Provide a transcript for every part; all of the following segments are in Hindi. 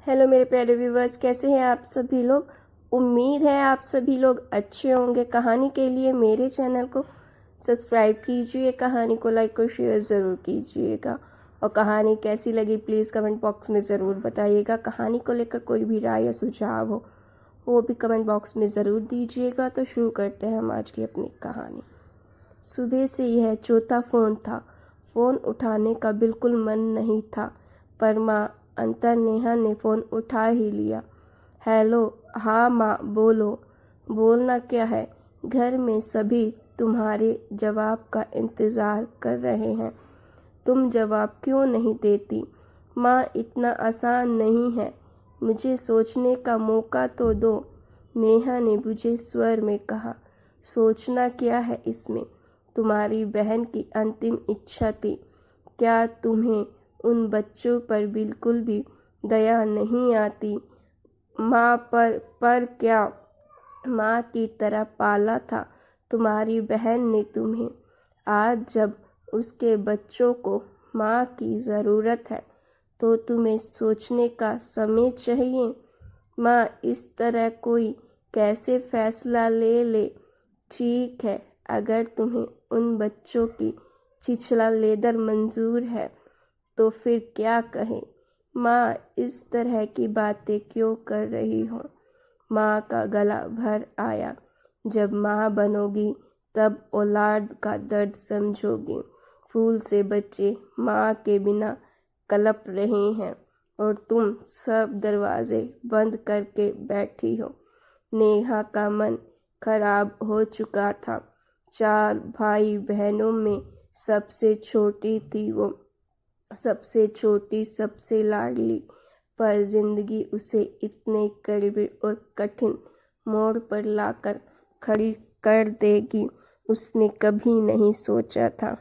हेलो मेरे प्यारे व्यूवर्स, कैसे हैं आप सभी लोग। उम्मीद है आप सभी लोग अच्छे होंगे। कहानी के लिए मेरे चैनल को सब्सक्राइब कीजिए, कहानी को लाइक और शेयर ज़रूर कीजिएगा। और कहानी कैसी लगी प्लीज़ कमेंट बॉक्स में ज़रूर बताइएगा। कहानी को लेकर कोई भी राय या सुझाव हो वो भी कमेंट बॉक्स में ज़रूर दीजिएगा। तो शुरू करते हैं हम आज की अपनी कहानी। सुबह से यह चौथा फ़ोन था। फ़ोन उठाने का बिल्कुल मन नहीं था, पर माँ अंतर्नेहा ने फ़ोन उठा ही लिया। हेलो, हाँ माँ बोलो। बोलना क्या है, घर में सभी तुम्हारे जवाब का इंतज़ार कर रहे हैं। तुम जवाब क्यों नहीं देती माँ, इतना आसान नहीं है, मुझे सोचने का मौका तो दो, नेहा ने बुझे स्वर में कहा। सोचना क्या है इसमें, तुम्हारी बहन की अंतिम इच्छा थी। क्या तुम्हें उन बच्चों पर बिल्कुल भी दया नहीं आती माँ पर क्या माँ की तरह पाला था तुम्हारी बहन ने तुम्हें। आज जब उसके बच्चों को माँ की ज़रूरत है तो तुम्हें सोचने का समय चाहिए। माँ इस तरह कोई कैसे फैसला ले ले। ठीक है, अगर तुम्हें उन बच्चों की छिछला लेदर मंजूर है तो फिर क्या कहें। माँ इस तरह की बातें क्यों कर रही हो। माँ का गला भर आया। जब माँ बनोगी तब औलाद का दर्द समझोगी। फूल से बच्चे माँ के बिना कलप रहे हैं और तुम सब दरवाजे बंद करके बैठी हो। नेहा का मन खराब हो चुका था। 4 भाई बहनों में सबसे छोटी थी वो, सबसे छोटी, सबसे लाडली, पर जिंदगी उसे इतने कड़वे और कठिन मोड़ पर लाकर खड़ी कर देगी उसने कभी नहीं सोचा था।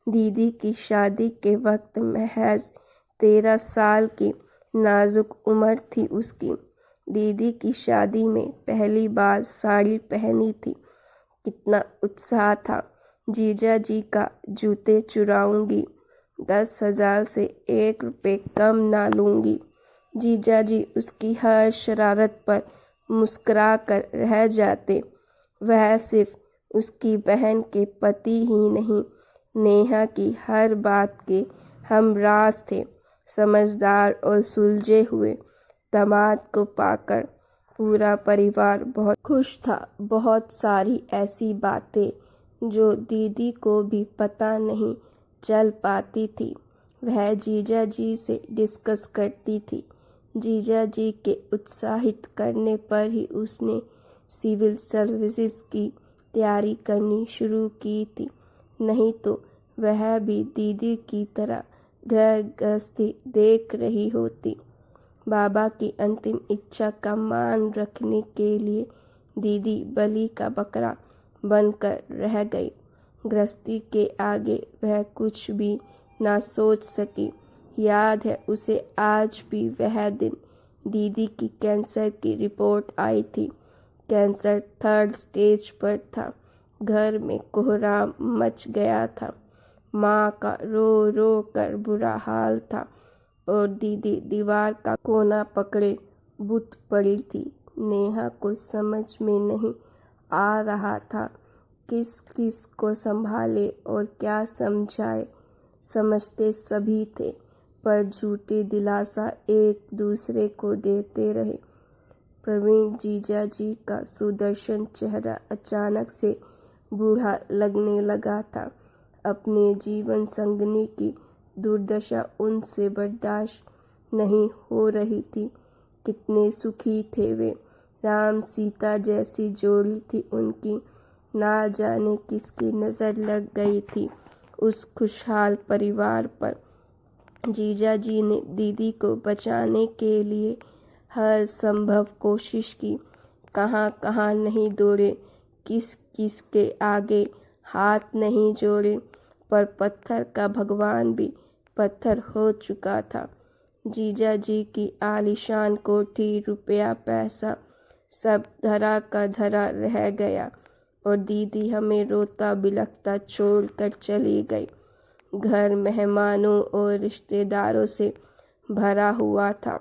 दीदी की शादी के वक्त महज 13 साल की नाजुक उम्र थी उसकी। दीदी की शादी में पहली बार साड़ी पहनी थी। कितना उत्साह था। जीजा जी का जूते चुराऊंगी, 10,000 से 1 रुपये कम ना लूँगी। जीजा जी उसकी हर शरारत पर मुस्कुरा कर रह जाते। वह सिर्फ उसकी बहन के पति ही नहीं, नेहा की हर बात के हमराज थे। समझदार और सुलझे हुए दामाद को पाकर पूरा परिवार बहुत खुश था। बहुत सारी ऐसी बातें जो दीदी को भी पता नहीं चल पाती थी वह जीजा जी से डिस्कस करती थी। जीजा जी के उत्साहित करने पर ही उसने सिविल सर्विसेज की तैयारी करनी शुरू की थी, नहीं तो वह भी दीदी की तरह घर गृहस्थी देख रही होती। बाबा की अंतिम इच्छा का मान रखने के लिए दीदी बलि का बकरा बनकर रह गई। गृहस्थी के आगे वह कुछ भी ना सोच सकी। याद है उसे आज भी वह दिन। दीदी की कैंसर की रिपोर्ट आई थी। कैंसर 3rd स्टेज पर था। घर में कोहराम मच गया था। माँ का रो रो कर बुरा हाल था और दीदी दीवार का कोना पकड़े बुत पड़ी थी। नेहा को समझ में नहीं आ रहा था किस किस को संभाले और क्या समझाए। समझते सभी थे पर झूठी दिलासा एक दूसरे को देते रहे। प्रवीण जीजा जी का सुदर्शन चेहरा अचानक से बूढ़ा लगने लगा था। अपने जीवन संगनी की दुर्दशा उनसे बर्दाश्त नहीं हो रही थी। कितने सुखी थे वे। राम सीता जैसी जोड़ी थी उनकी। ना जाने किसकी नज़र लग गई थी उस खुशहाल परिवार पर। जीजा जी ने दीदी को बचाने के लिए हर संभव कोशिश की। कहाँ कहाँ नहीं दौड़े, किस किस के आगे हाथ नहीं जोड़े, पर पत्थर का भगवान भी पत्थर हो चुका था। जीजा जी की आलीशान कोठी, रुपया पैसा सब धरा का धरा रह गया और दीदी हमें रोता बिलखता छोड़ कर चली गई। घर मेहमानों और रिश्तेदारों से भरा हुआ था।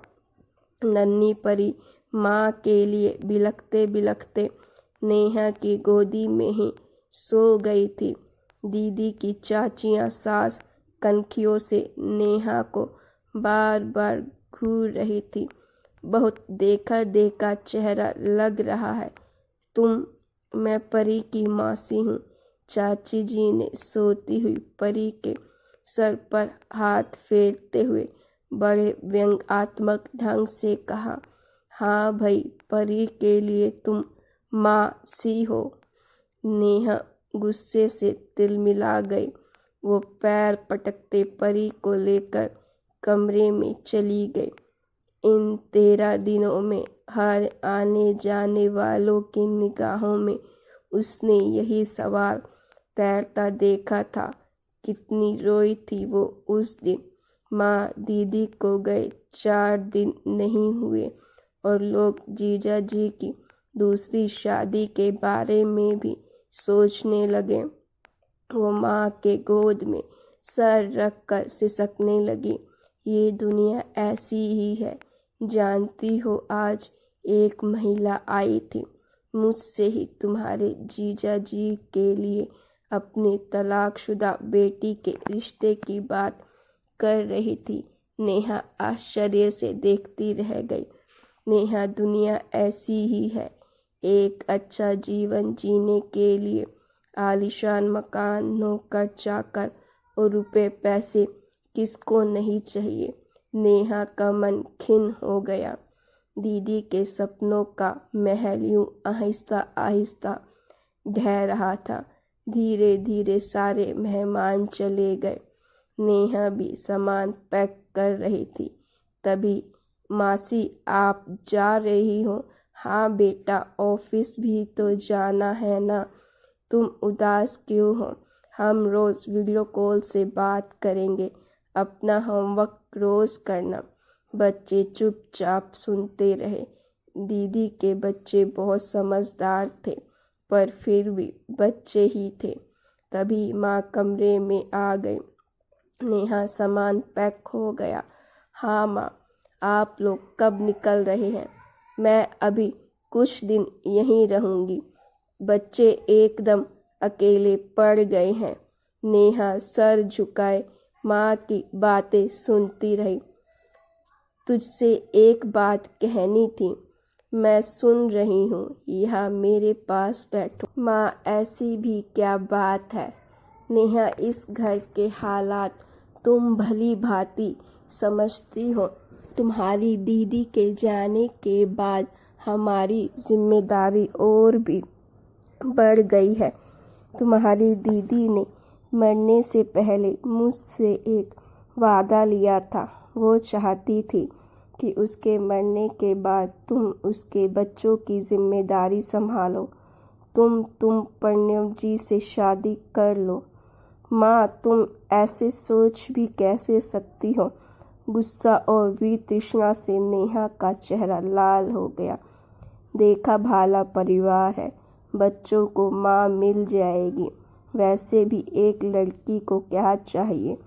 नन्ही परी माँ के लिए बिलखते बिलखते नेहा की गोदी में ही सो गई थी। दीदी की चाचियाँ सास कनखियों से नेहा को बार बार घूर रही थी। बहुत देखा देखा चेहरा लग रहा है तुम। मैं परी की मौसी हूँ। चाची जी ने सोती हुई परी के सर पर हाथ फेरते हुए बड़े व्यंग्यात्मक ढंग से कहा। हाँ भाई, परी के लिए तुम माँ सी हो। नेहा गुस्से से तिलमिला गई। वो पैर पटकते परी को लेकर कमरे में चली गई। इन 13 दिनों में हर आने जाने वालों की निगाहों में उसने यही सवाल तैरता देखा था। कितनी रोई थी वो उस दिन। माँ दीदी को गए 4 दिन नहीं हुए और लोग जीजा जी की दूसरी शादी के बारे में भी सोचने लगे। वो माँ के गोद में सर रख कर सिसकने लगी। ये दुनिया ऐसी ही है। जानती हो, आज एक महिला आई थी मुझसे ही तुम्हारे जीजा जी के लिए अपनी तलाकशुदा बेटी के रिश्ते की बात कर रही थी। नेहा आश्चर्य से देखती रह गई। नेहा, दुनिया ऐसी ही है। एक अच्छा जीवन जीने के लिए आलीशान मकान, नौकर चाकर और रुपए पैसे किसको नहीं चाहिए। नेहा का मन खिन्न हो गया। दीदी के सपनों का महल यूं आहिस्ता आहिस्ता ढह रहा था। धीरे धीरे सारे मेहमान चले गए। नेहा भी सामान पैक कर रही थी। तभी, मासी आप जा रही हो? हाँ बेटा, ऑफिस भी तो जाना है ना। तुम उदास क्यों हो? हम रोज़ वीडियो कॉल से बात करेंगे। अपना होमवर्क रोज़ करना। बच्चे चुपचाप सुनते रहे। दीदी के बच्चे बहुत समझदार थे, पर फिर भी बच्चे ही थे। तभी माँ कमरे में आ गई। नेहा, सामान पैक हो गया? हाँ माँ। आप लोग कब निकल रहे हैं? मैं अभी कुछ दिन यहीं रहूँगी। बच्चे एकदम अकेले पड़ गए हैं। नेहा सर झुकाए माँ की बातें सुनती रही। तुझसे एक बात कहनी थी। मैं सुन रही हूँ, यहाँ मेरे पास बैठो। माँ, ऐसी भी क्या बात है? नेहा, इस घर के हालात तुम भली भांति समझती हो। तुम्हारी दीदी के जाने के बाद हमारी जिम्मेदारी और भी बढ़ गई है। तुम्हारी दीदी ने मरने से पहले मुझसे एक वादा लिया था। वो चाहती थी कि उसके मरने के बाद तुम उसके बच्चों की जिम्मेदारी संभालो। तुम प्रणव जी से शादी कर लो। माँ, तुम ऐसे सोच भी कैसे सकती हो? गुस्सा और वितृष्णा से नेहा का चेहरा लाल हो गया। देखा भाला परिवार है, बच्चों को माँ मिल जाएगी। वैसे भी एक लड़की को क्या चाहिए?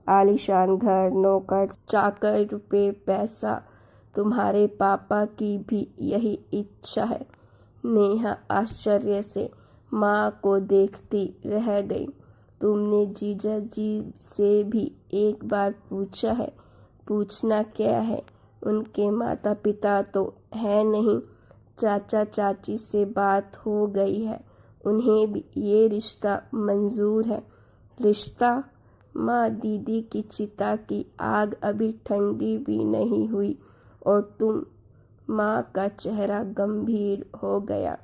आलीशान घर, नौकर चाकर, रुपए पैसा। तुम्हारे पापा की भी यही इच्छा है। नेहा आश्चर्य से माँ को देखती रह गई। तुमने जीजा जी से भी एक बार पूछा है? पूछना क्या है? उनके माता पिता तो है नहीं। चाचा चाची से बात हो गई है। उन्हें भी ये रिश्ता मंजूर है। रिश्ता? माँ, दीदी की चिता की आग अभी ठंडी भी नहीं हुई और तुम? माँ का चेहरा गंभीर हो गया।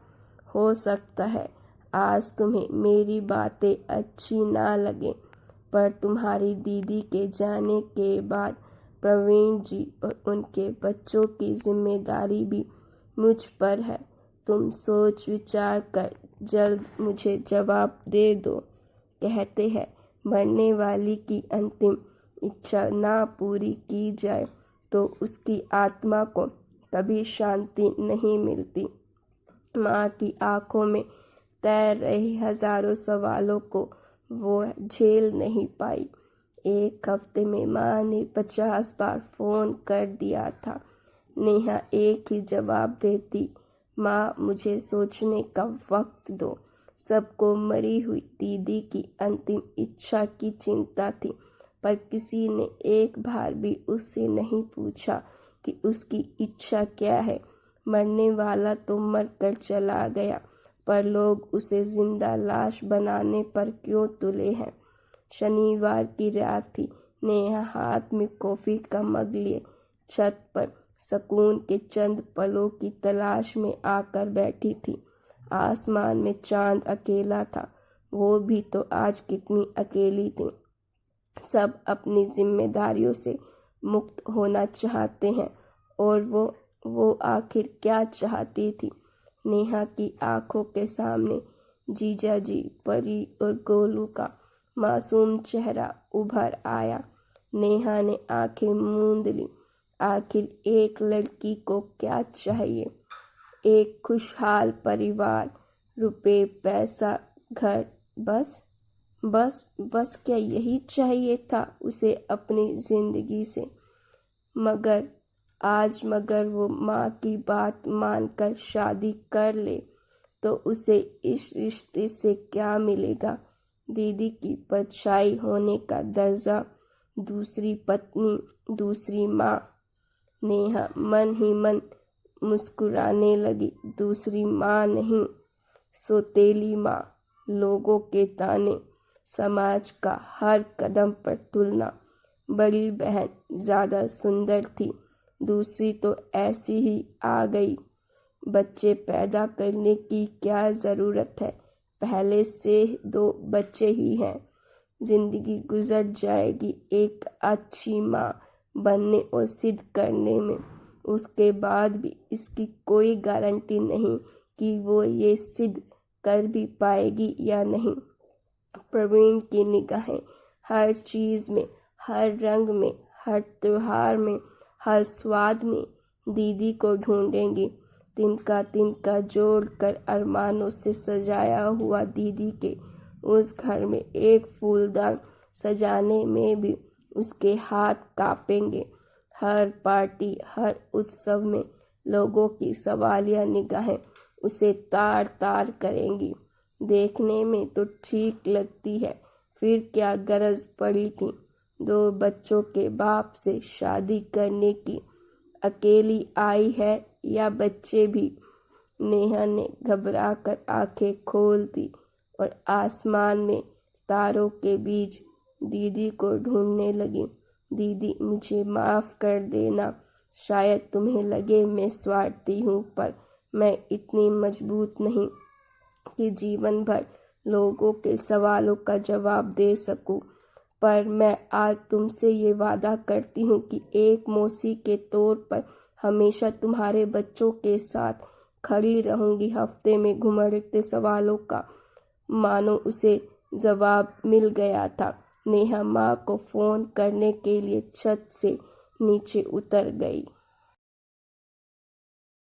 हो सकता है आज तुम्हें मेरी बातें अच्छी ना लगे, पर तुम्हारी दीदी के जाने के बाद प्रवीण जी और उनके बच्चों की जिम्मेदारी भी मुझ पर है। तुम सोच विचार कर जल्द मुझे जवाब दे दो। कहते हैं, मरने वाली की अंतिम इच्छा ना पूरी की जाए तो उसकी आत्मा को कभी शांति नहीं मिलती। माँ की आंखों में तैर रहे हजारों सवालों को वो झेल नहीं पाई। एक हफ्ते में माँ ने 50 बार फोन कर दिया था, नेहा एक ही जवाब देती, माँ मुझे सोचने का वक्त दो। सबको मरी हुई दीदी की अंतिम इच्छा की चिंता थी, पर किसी ने एक बार भी उससे नहीं पूछा कि उसकी इच्छा क्या है। मरने वाला तो मर कर चला गया, पर लोग उसे जिंदा लाश बनाने पर क्यों तुले हैं। शनिवार की रात थी। नेहा हाथ में कॉफी का मग लिए छत पर सुकून के चंद पलों की तलाश में आकर बैठी थी। आसमान में चांद अकेला था। वो भी तो आज कितनी अकेली थी। सब अपनी जिम्मेदारियों से मुक्त होना चाहते हैं, और वो आखिर क्या चाहती थी। नेहा की आंखों के सामने जीजाजी, परी और गोलू का मासूम चेहरा उभर आया। नेहा ने आंखें मूंद ली। आखिर एक लड़की को क्या चाहिए? एक खुशहाल परिवार, रुपए, पैसा, घर, बस बस बस क्या यही चाहिए था उसे अपनी जिंदगी से? मगर वो माँ की बात मानकर शादी कर ले तो उसे इस रिश्ते से क्या मिलेगा? दीदी की परछाई होने का दर्जा, दूसरी पत्नी, दूसरी माँ। नेहा मन ही मन मुस्कुराने लगी। दूसरी माँ नहीं, सौतेली माँ। लोगों के ताने, समाज का हर कदम पर तुलना। बड़ी बहन ज़्यादा सुंदर थी, दूसरी तो ऐसी ही आ गई। बच्चे पैदा करने की क्या ज़रूरत है? पहले से 2 बच्चे ही हैं। जिंदगी गुजर जाएगी एक अच्छी माँ बनने और सिद्ध करने में। उसके बाद भी इसकी कोई गारंटी नहीं कि वो ये सिद्ध कर भी पाएगी या नहीं। प्रवीण की निगाहें हर चीज़ में, हर रंग में, हर त्योहार में, हर स्वाद में दीदी को ढूंढेंगी। तिनका जोड़ कर अरमानों से सजाया हुआ दीदी के उस घर में एक फूलदान सजाने में भी उसके हाथ कांपेंगे। हर पार्टी, हर उत्सव में लोगों की सवालिया निगाहें उसे तार तार करेंगी। देखने में तो ठीक लगती है, फिर क्या गरज पड़ी थी 2 बच्चों के बाप से शादी करने की? अकेली आई है या बच्चे भी? नेहा ने घबरा कर आंखें खोल दी और आसमान में तारों के बीच दीदी को ढूंढने लगी। दीदी मुझे माफ़ कर देना। शायद तुम्हें लगे मैं स्वार्थी हूँ, पर मैं इतनी मजबूत नहीं कि जीवन भर लोगों के सवालों का जवाब दे सकूं। पर मैं आज तुमसे ये वादा करती हूँ कि एक मौसी के तौर पर हमेशा तुम्हारे बच्चों के साथ खड़ी रहूंगी। हफ्ते में घुमड़ते सवालों का मानो उसे जवाब मिल गया था। नेहा माँ को फ़ोन करने के लिए छत से नीचे उतर गई।